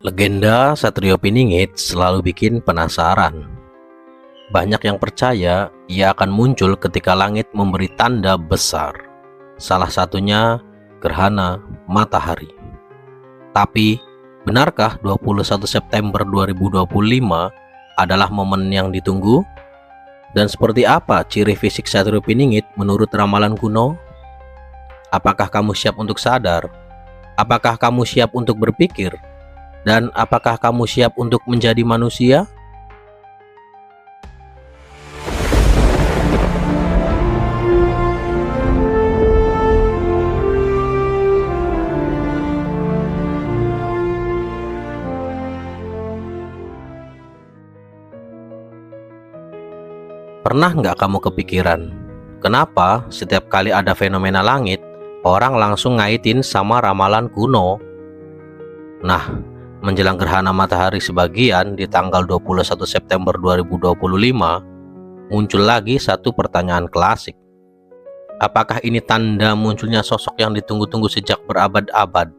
Legenda Satrio Piningit selalu bikin penasaran. Banyak yang percaya ia akan muncul ketika langit memberi tanda besar. Salah satunya gerhana matahari. Tapi, benarkah 21 September 2025 adalah momen yang ditunggu? Dan seperti apa ciri fisik Satrio Piningit menurut ramalan kuno? Apakah kamu siap untuk sadar? Apakah kamu siap untuk berpikir? Dan apakah kamu siap untuk menjadi manusia? Pernah nggak kamu kepikiran, kenapa setiap kali ada fenomena langit, orang langsung ngaitin sama ramalan kuno? Nah, menjelang gerhana matahari sebagian di tanggal 21 September 2025, muncul lagi satu pertanyaan klasik. Apakah ini tanda munculnya sosok yang ditunggu-tunggu sejak berabad-abad,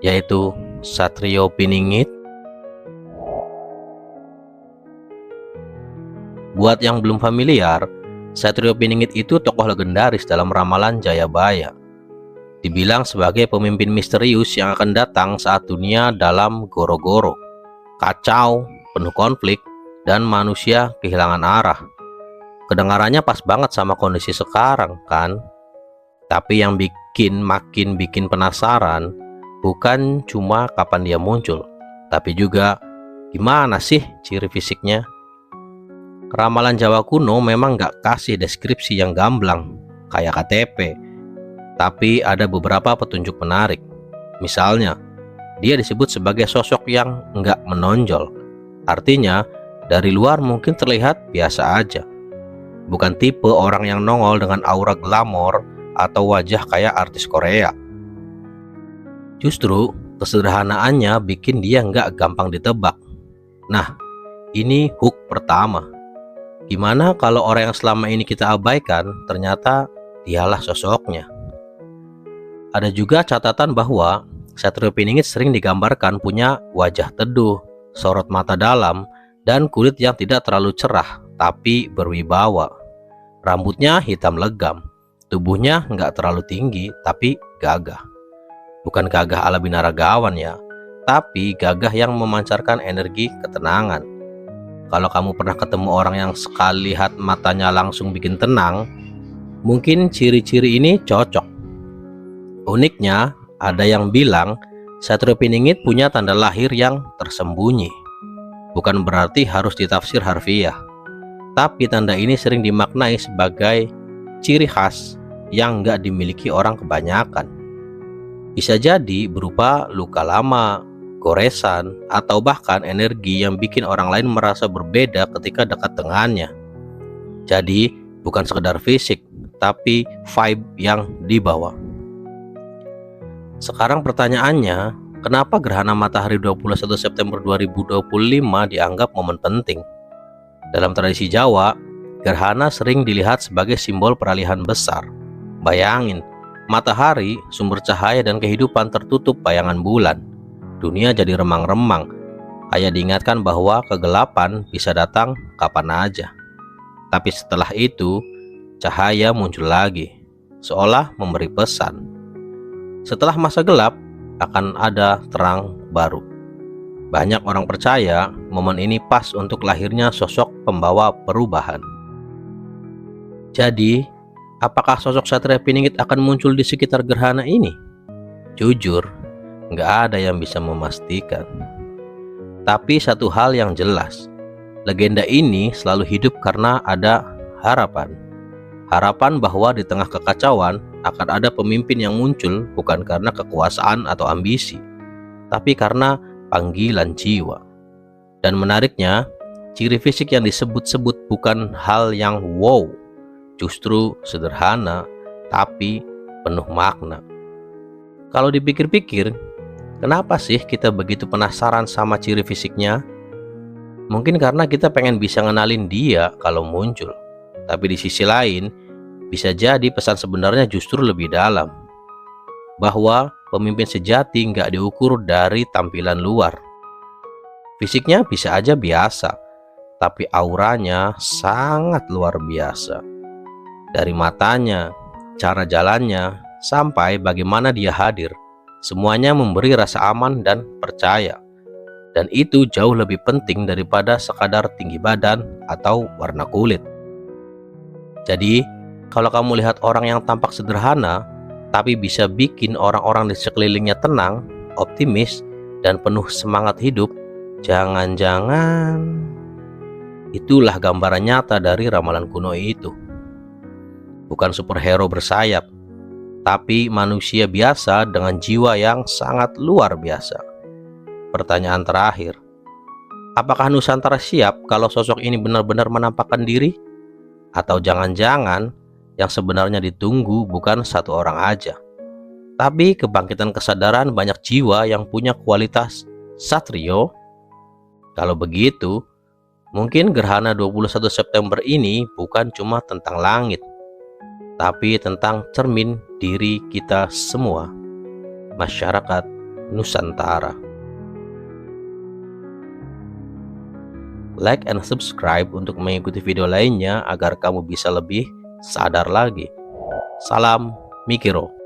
yaitu Satrio Piningit? Buat yang belum familiar, Satrio Piningit itu tokoh legendaris dalam ramalan Jayabaya. Dibilang sebagai pemimpin misterius yang akan datang saat dunia dalam goro-goro, kacau, penuh konflik, dan manusia kehilangan arah. Kedengarannya pas banget sama kondisi sekarang, kan? Tapi yang makin bikin penasaran bukan cuma kapan dia muncul, tapi juga gimana sih ciri fisiknya. Ramalan Jawa kuno memang gak kasih deskripsi yang gamblang kayak KTP, tapi ada beberapa petunjuk menarik. Misalnya, dia disebut sebagai sosok yang nggak menonjol. Artinya, dari luar mungkin terlihat biasa aja. Bukan tipe orang yang nongol dengan aura glamor atau wajah kayak artis Korea. Justru, kesederhanaannya bikin dia nggak gampang ditebak. Nah, ini hook pertama. Gimana kalau orang yang selama ini kita abaikan, ternyata dialah sosoknya? Ada juga catatan bahwa Satrio Piningit sering digambarkan punya wajah teduh, sorot mata dalam, dan kulit yang tidak terlalu cerah tapi berwibawa. Rambutnya hitam legam, tubuhnya nggak terlalu tinggi tapi gagah. Bukan gagah ala binaragawan ya, tapi gagah yang memancarkan energi ketenangan. Kalau kamu pernah ketemu orang yang sekali lihat matanya langsung bikin tenang, mungkin ciri-ciri ini cocok. Uniknya, ada yang bilang Satrio Piningit punya tanda lahir yang tersembunyi. Bukan berarti harus ditafsir harfiah, tapi tanda ini sering dimaknai sebagai ciri khas yang nggak dimiliki orang kebanyakan. Bisa jadi berupa luka lama, goresan, atau bahkan energi yang bikin orang lain merasa berbeda ketika dekat dengannya. Jadi, bukan sekedar fisik, tapi vibe yang dibawa. Sekarang pertanyaannya, kenapa gerhana matahari 21 September 2025 dianggap momen penting? Dalam tradisi Jawa, gerhana sering dilihat sebagai simbol peralihan besar. Bayangin, matahari, sumber cahaya dan kehidupan tertutup bayangan bulan. Dunia jadi remang-remang, kayak diingatkan bahwa kegelapan bisa datang kapan aja. Tapi setelah itu, cahaya muncul lagi, seolah memberi pesan. Setelah masa gelap, akan ada terang baru. Banyak orang percaya momen ini pas untuk lahirnya sosok pembawa perubahan. Jadi, apakah sosok Satrio Piningit akan muncul di sekitar gerhana ini? Jujur, nggak ada yang bisa memastikan. Tapi satu hal yang jelas, legenda ini selalu hidup karena ada harapan. Harapan bahwa di tengah kekacauan akan ada pemimpin yang muncul bukan karena kekuasaan atau ambisi, tapi karena panggilan jiwa. Dan menariknya, ciri fisik yang disebut-sebut bukan hal yang wow, justru sederhana tapi penuh makna. Kalau dipikir-pikir, kenapa sih kita begitu penasaran sama ciri fisiknya? Mungkin karena kita pengen bisa ngenalin dia kalau muncul. Tapi di sisi lain, bisa jadi pesan sebenarnya justru lebih dalam. Bahwa pemimpin sejati nggak diukur dari tampilan luar, Fisiknya bisa aja biasa, tapi auranya sangat luar biasa. Dari matanya, cara jalannya, sampai bagaimana dia hadir, semuanya memberi rasa aman dan percaya. Dan itu jauh lebih penting daripada sekadar tinggi badan atau warna kulit. Jadi, kalau kamu lihat orang yang tampak sederhana, tapi bisa bikin orang-orang di sekelilingnya tenang, optimis, dan penuh semangat hidup, jangan-jangan itulah gambaran nyata dari ramalan kuno itu. Bukan superhero bersayap, tapi manusia biasa dengan jiwa yang sangat luar biasa. Pertanyaan terakhir, apakah Nusantara siap kalau sosok ini benar-benar menampakkan diri? Atau jangan-jangan yang sebenarnya ditunggu bukan satu orang aja, tapi kebangkitan kesadaran banyak jiwa yang punya kualitas Satrio? Kalau begitu, mungkin gerhana 21 September ini bukan cuma tentang langit, tapi tentang cermin diri kita semua, masyarakat Nusantara. Like and subscribe untuk mengikuti video lainnya agar kamu bisa lebih sadar lagi. Salam Mikiro.